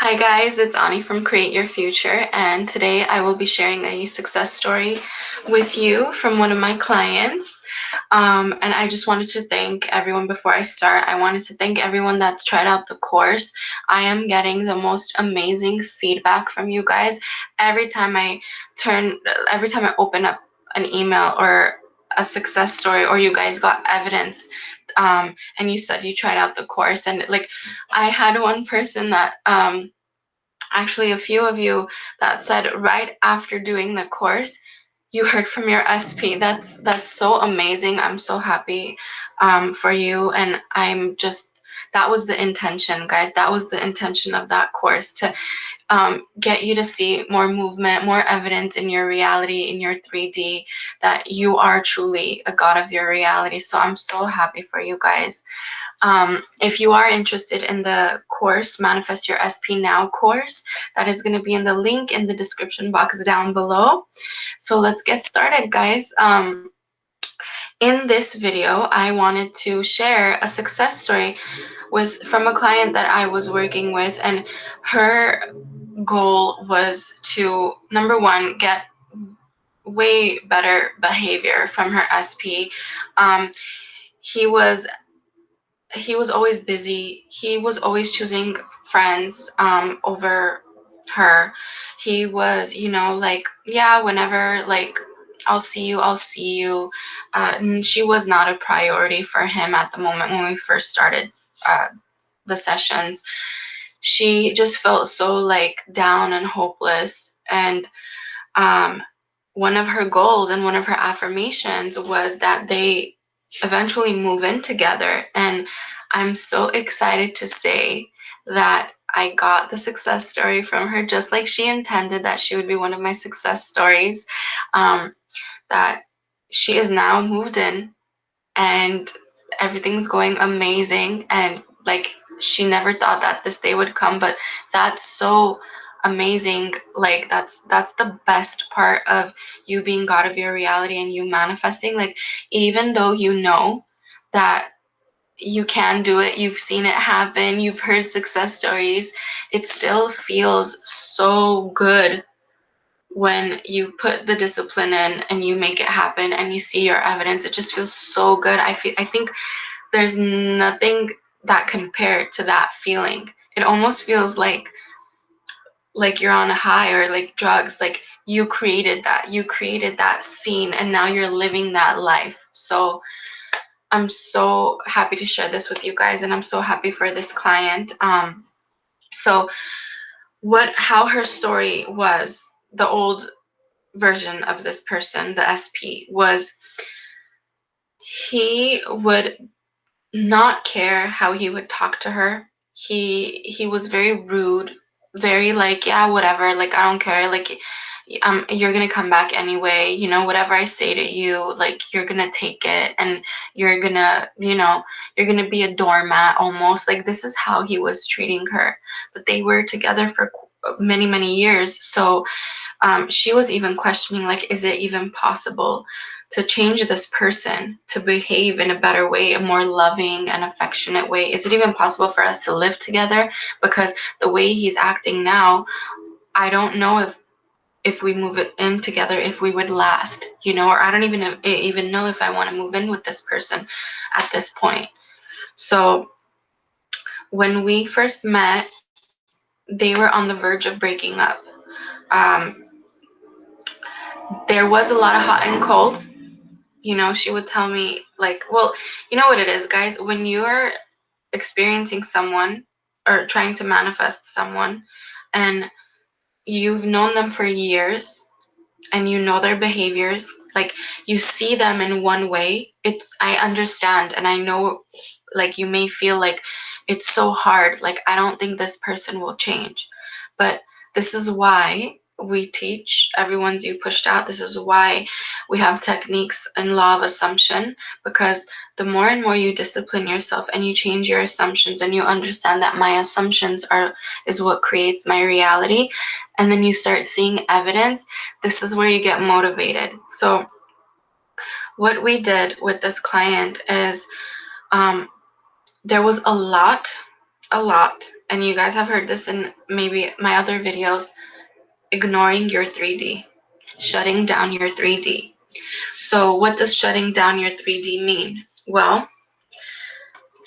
Hi guys, it's Ani from Create Your Future, and today I will be sharing a success story with you from one of my clients. And I just wanted to thank everyone before I start. I wanted to thank everyone that's tried out the course. I am getting the most amazing feedback from you guys every time every time I open up an email or a success story, or you guys got evidence, and you said you tried out the course. And like, I had one person that actually a few of you that said right after doing the course you heard from your SP. That's so amazing. I'm so happy for you, and that was the intention, guys. That was the intention of that course, to get you to see more movement, more evidence in your reality, in your 3D, that you are truly a god of your reality. So I'm so happy for you guys. If you are interested in the course, Manifest Your SP Now course, that is going to be in the link in the description box down below. So let's get started, guys. In this video, I wanted to share a success story from a client that I was working with, and her goal was to, number one, get way better behavior from her SP. He was always busy. He was always choosing friends over her. He was, like, yeah, whenever, like, I'll see you, I'll see you. And she was not a priority for him at the moment when we first started the sessions. She just felt so, like, down and hopeless. And one of her goals and one of her affirmations was that they eventually move in together. And I'm so excited to say that I got the success story from her, just like she intended that she would be one of my success stories. That she is now moved in and everything's going amazing. And like, she never thought that this day would come, but that's so amazing. Like, that's the best part of you being god of your reality and you manifesting. Like, even though you know that you can do it, you've seen it happen, you've heard success stories, it still feels so good when you put the discipline in and you make it happen and you see your evidence. It just feels so good. I think there's nothing that compared to that feeling. It almost feels like you're on a high, or like drugs. Like, you created that scene, and now you're living that life. So I'm so happy to share this with you guys, and I'm so happy for this client. So how her story was, the old version of this person, the SP, was he would not care how he would talk to her. He was very rude, very like, yeah, whatever, like, I don't care, like, you're gonna come back anyway, whatever I say to you, like, you're gonna take it, and you're gonna be a doormat almost. Like, this is how he was treating her. But they were together for many years. So she was even questioning, like, is it even possible to change this person to behave in a better way, a more loving and affectionate way? Is it even possible for us to live together? Because the way he's acting now, I don't know if we move it in together, if we would last, or I don't even know if I want to move in with this person at this point. So when we first met, they were on the verge of breaking up. Um, there was a lot of hot and cold. She would tell me, like, well, you know what it is, guys, when you're experiencing someone or trying to manifest someone, and you've known them for years, and you know their behaviors, like, you see them in one way, I understand, and I know, like, you may feel like it's so hard, like, I don't think this person will change. But this is why we teach everyone's you pushed out. This is why we have techniques and law of assumption, because the more and more you discipline yourself and you change your assumptions, and you understand that my assumptions is what creates my reality, and then you start seeing evidence, this is where you get motivated. So what we did with this client is, there was a lot and you guys have heard this in maybe my other videos, ignoring your 3D, shutting down your 3D. So what does shutting down your 3D mean? Well,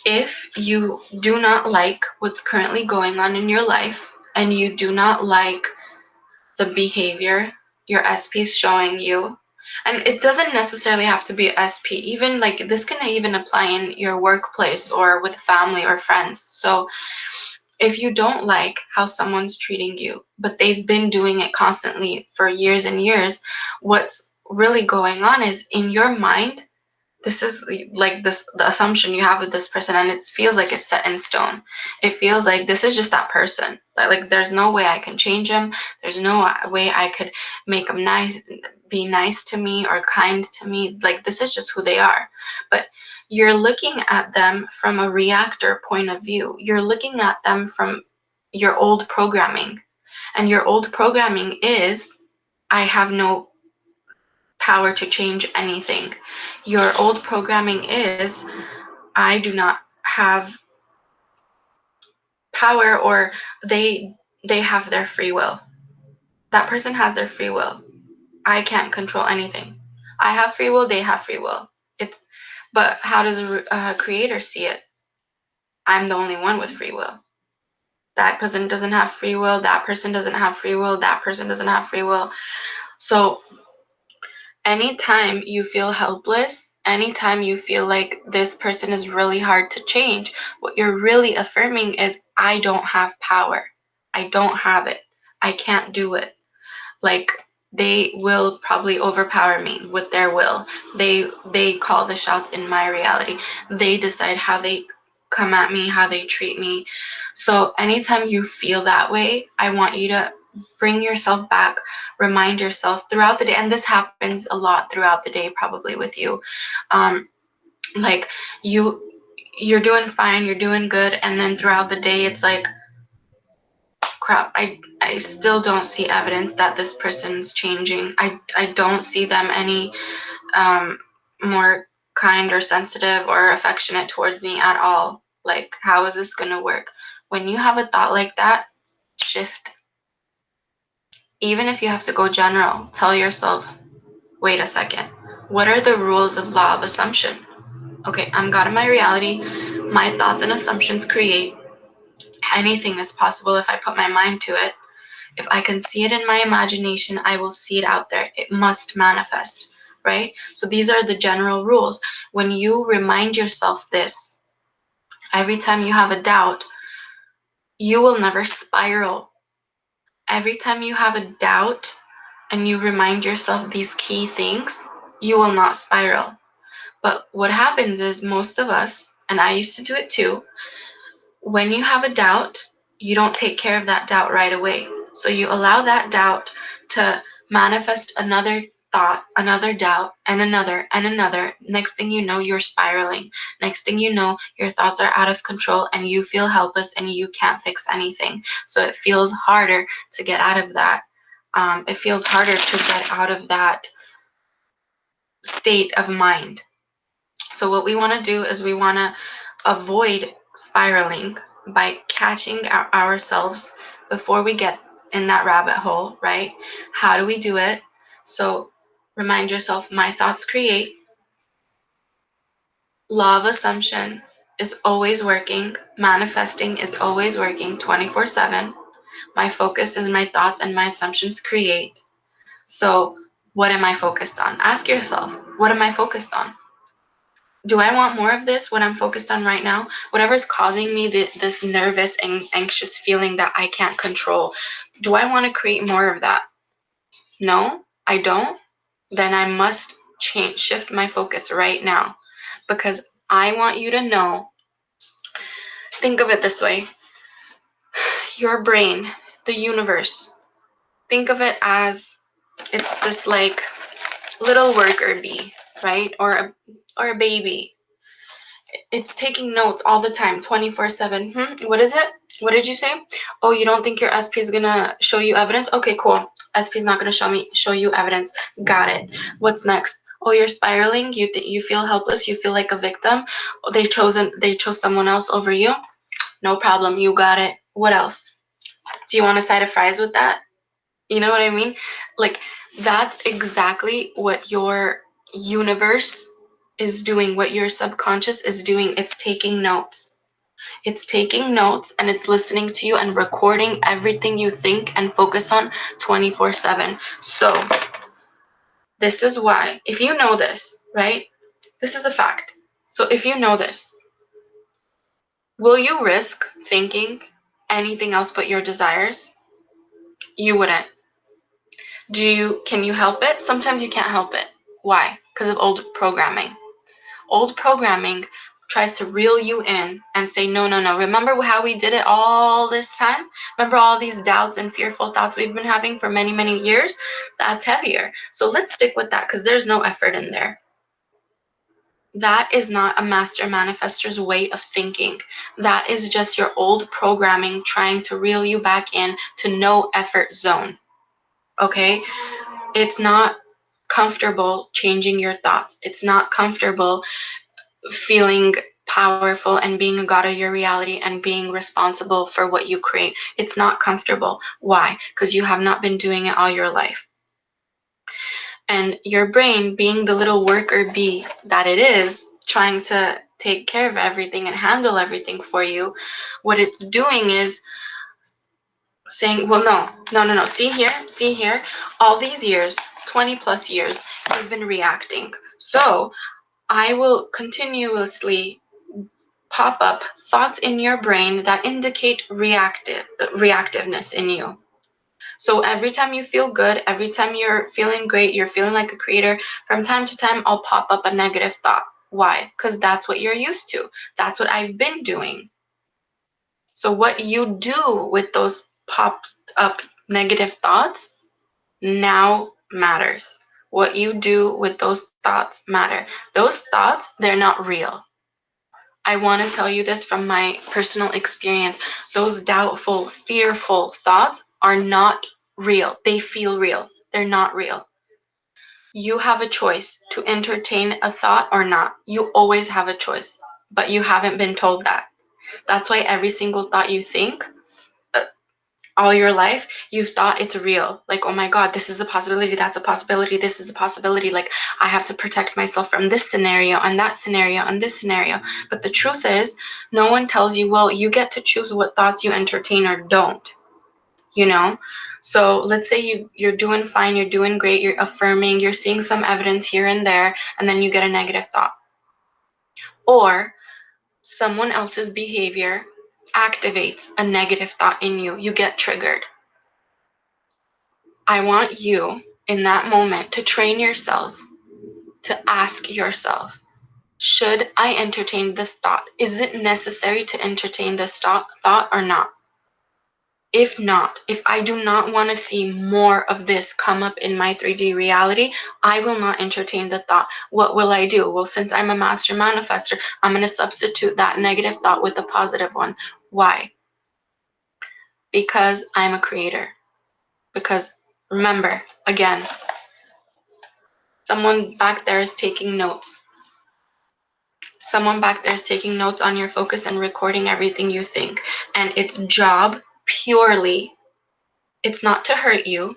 if you do not like what's currently going on in your life, and you do not like the behavior your SP is showing you, and it doesn't necessarily have to be SP, even like this can even apply in your workplace or with family or friends. So if you don't like how someone's treating you, but they've been doing it constantly for years and years, what's really going on is in your mind, this is like this the assumption you have with this person, and it feels like it's set in stone. It feels like this is just that person, that like there's no way I can change him, there's no way I could make him be nice to me or kind to me, like this is just who they are. But you're looking at them from a reactor point of view. You're looking at them from your old programming, and your old programming is, I have no power to change anything. Your old programming is, I do not have power, or they have their free will. That person has their free will. I can't control anything. I have free will, they have free will. But how does the creator see it? I'm the only one with free will. That person doesn't have free will, that person doesn't have free will, that person doesn't have free will. So anytime you feel helpless, anytime you feel like this person is really hard to change, what you're really affirming is, I don't have power. I don't have it. I can't do it. Like, they will probably overpower me with their will. They call the shots in my reality. They decide how they come at me, how they treat me. So anytime you feel that way, I want you to bring yourself back, remind yourself throughout the day, and this happens a lot throughout the day probably with you. Like you're doing fine, you're doing good, and then throughout the day it's like, crap, I still don't see evidence that this person's changing. I don't see them any more kind or sensitive or affectionate towards me at all. Like, how is this gonna work? When you have a thought like that, shift. Even if you have to go general, tell yourself, wait a second, what are the rules of law of assumption? Okay, I'm God in my reality. My thoughts and assumptions create. Anything is possible if I put my mind to it. If I can see it in my imagination, I will see it out there. It must manifest, right? So these are the general rules. When you remind yourself this, every time you have a doubt, you will never spiral. Every time you have a doubt and you remind yourself these key things, you will not spiral. But what happens is, most of us, and I used to do it too, when you have a doubt, you don't take care of that doubt right away. So you allow that doubt to manifest another thought, another doubt, and another, and another. Next thing you know, you're spiraling. Next thing you know, your thoughts are out of control and you feel helpless and you can't fix anything. So it feels harder to get out of that. It feels harder to get out of that state of mind. So what we want to do is we want to avoid spiraling by catching ourselves before we get in that rabbit hole, right? How do we do it? So remind yourself, my thoughts create. Law of assumption is always working. Manifesting is always working 24/7. My focus is my thoughts and my assumptions create. So what am I focused on? Ask yourself, what am I focused on? Do I want more of this, what I'm focused on right now? Whatever's causing me this nervous and anxious feeling that I can't control, do I want to create more of that? No, I don't. Then I must shift my focus right now, because I want you to know, think of it this way. Your brain, the universe, think of it as, it's this like little worker bee, right? Or a baby. It's taking notes all the time, 24/7. What is it? What did you say? Oh, you don't think your SP is gonna show you evidence? Okay, cool. SP is not gonna show you evidence. Got it. What's next? Oh, you're spiraling. You feel helpless. You feel like a victim. Oh, they chose someone else over you. No problem. You got it. What else? Do you want a side of fries with that? You know what I mean? Like, that's exactly what your universe is doing, what your subconscious is doing. It's taking notes. It's taking notes and it's listening to you and recording everything you think and focus on 24/7. So, this is why, if you know this, right? This is a fact. So, if you know this, will you risk thinking anything else but your desires? You wouldn't. Can you help it? Sometimes you can't help it. Why? Because of old programming. Old programming tries to reel you in and say, no, no, no. Remember how we did it all this time? Remember all these doubts and fearful thoughts we've been having for many, many years? That's heavier. So let's stick with that because there's no effort in there. That is not a master manifestor's way of thinking. That is just your old programming trying to reel you back in to no effort zone. Okay? It's not comfortable changing your thoughts. It's not comfortable feeling powerful and being a god of your reality and being responsible for what you create. It's not comfortable. Why? Because you have not been doing it all your life. And your brain, being the little worker bee that it is, trying to take care of everything and handle everything for you, what it's doing is saying, well, no. See here, all these years, 20 plus years, you've been reacting. So I will continuously pop up thoughts in your brain that indicate reactiveness in you. So every time you feel good, every time you're feeling great, you're feeling like a creator, from time to time, I'll pop up a negative thought. Why? Because that's what you're used to. That's what I've been doing. So what you do with those popped up negative thoughts now matters. What you do with those thoughts matter. Those thoughts, they're not real. I want to tell you this from my personal experience. Those doubtful, fearful thoughts are not real. They feel real. They're not real. You have a choice to entertain a thought or not. You always have a choice, but you haven't been told that. That's why every single thought you think, all your life, you've thought it's real. Like, oh my God, this is a possibility, that's a possibility, this is a possibility. Like, I have to protect myself from this scenario and that scenario and this scenario. But the truth is, no one tells you, well, you get to choose what thoughts you entertain or don't, you know? So let's say you're doing fine, you're doing great, you're affirming, you're seeing some evidence here and there, and then you get a negative thought. Or someone else's behavior activates a negative thought in you. You get triggered. I want you in that moment to train yourself to ask yourself, should I entertain this thought? Is it necessary to entertain this thought or not? If not, if I do not want to see more of this come up in my 3D reality, I will not entertain the thought. What will I do? Well, since I'm a master manifestor, I'm going to substitute that negative thought with a positive one. Why? Because I'm a creator. Because remember, again, someone back there is taking notes. Someone back there is taking notes on your focus and recording everything you think. And its job purely, it's not to hurt you.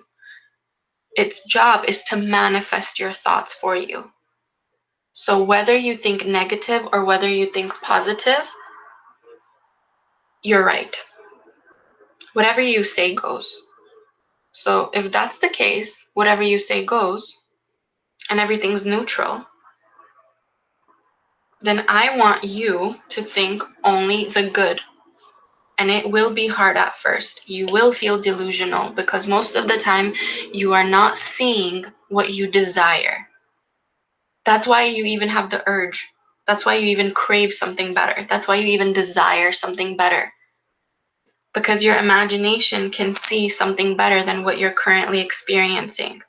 Its job is to manifest your thoughts for you. So whether you think negative or whether you think positive, you're right. Whatever you say goes. So if that's the case, whatever you say goes, and everything's neutral, then I want you to think only the good. And it will be hard at first. You will feel delusional because most of the time you are not seeing what you desire. That's why you even have the urge. That's why you even crave something better. That's why you even desire something better. Because your imagination can see something better than what you're currently experiencing.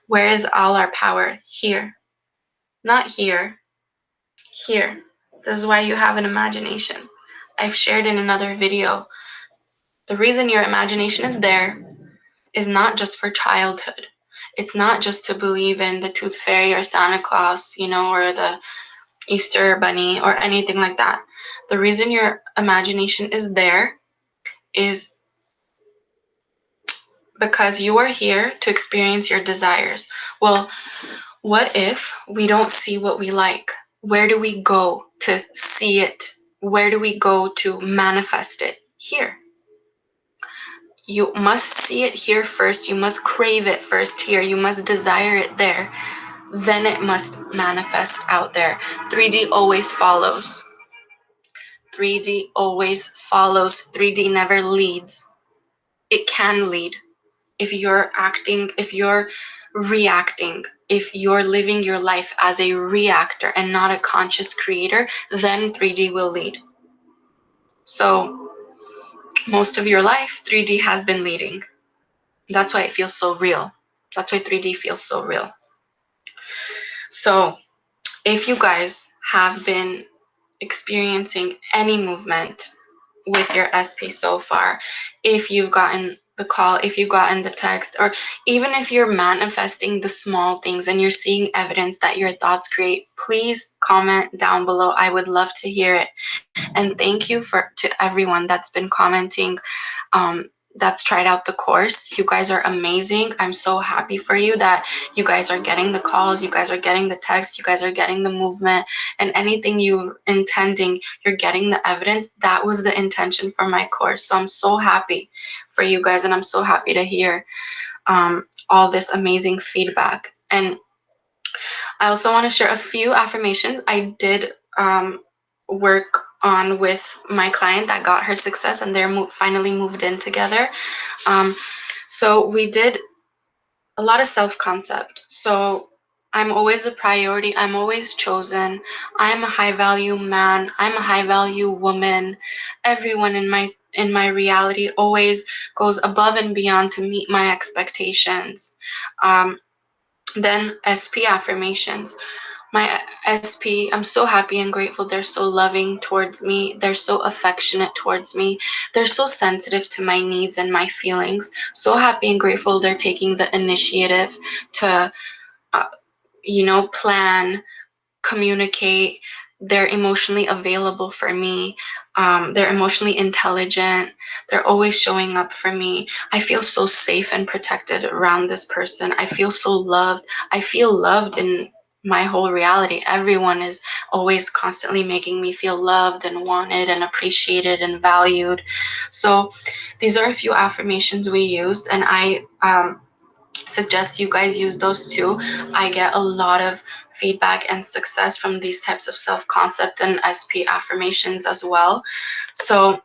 Where is all our power? Here. Not here. Here. This is why you have an imagination. I've shared in another video. The reason your imagination is there is not just for childhood. It's not just to believe in the tooth fairy or Santa Claus, or the Easter bunny or anything like that. The reason your imagination is there is because you are here to experience your desires. Well, what if we don't see what we like? Where do we go to see it? Where do we go to manifest it? Here. You must see it here first. You must crave it first here. You must desire it there. Then it must manifest out there. 3D always follows. 3D always follows. 3D never leads. It can lead. If you're acting, if you're reacting, if you're living your life as a reactor and not a conscious creator, then 3D will lead. So most of your life, 3D has been leading. That's why it feels so real. That's why 3D feels so real. So if you guys have been experiencing any movement with your SP so far, if you've gotten the call, if you've gotten the text, or even if you're manifesting the small things and you're seeing evidence that your thoughts create, please comment down below. I would love to hear it. And thank you to everyone that's been commenting, that's tried out the course. You guys are amazing. I'm so happy for you that you guys are getting the calls, you guys are getting the text, you guys are getting the movement, and anything you're intending, you're getting the evidence. That was the intention for my course. So I'm so happy for you guys, and I'm so happy to hear all this amazing feedback. And I also want to share a few affirmations I did work on with my client that got her success, and they're finally moved in together. So we did a lot of self-concept. So I'm always a priority. I'm always chosen. I'm a high-value man. I'm a high-value woman. Everyone in my reality always goes above and beyond to meet my expectations. Then SP affirmations. My SP, I'm so happy and grateful. They're so loving towards me. They're so affectionate towards me. They're so sensitive to my needs and my feelings. So happy and grateful they're taking the initiative to, plan, communicate. They're emotionally available for me. They're emotionally intelligent. They're always showing up for me. I feel so safe and protected around this person. I feel so loved. I feel loved in my whole reality. Everyone is always constantly making me feel loved and wanted and appreciated and valued. So these are a few affirmations we used, and I suggest you guys use those too. I get a lot of feedback and success from these types of self-concept and SP affirmations as well. So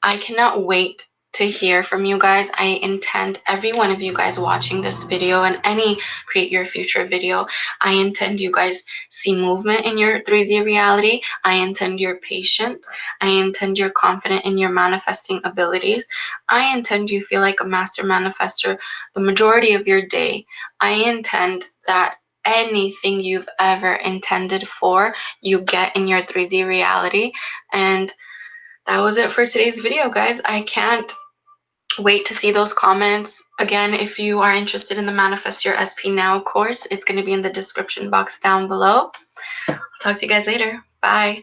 I cannot wait to hear from you guys. I intend every one of you guys watching this video and any Create Your Future video, I intend you guys see movement in your 3D reality. I intend you're patient. I intend you're confident in your manifesting abilities. I intend you feel like a master manifester the majority of your day. I intend that anything you've ever intended for, you get in your 3D reality. And that was it for today's video, guys. I can't wait to see those comments. Again, if you are interested in the Manifest Your SP Now course, it's going to be in the description box down below. I'll talk to you guys later. Bye.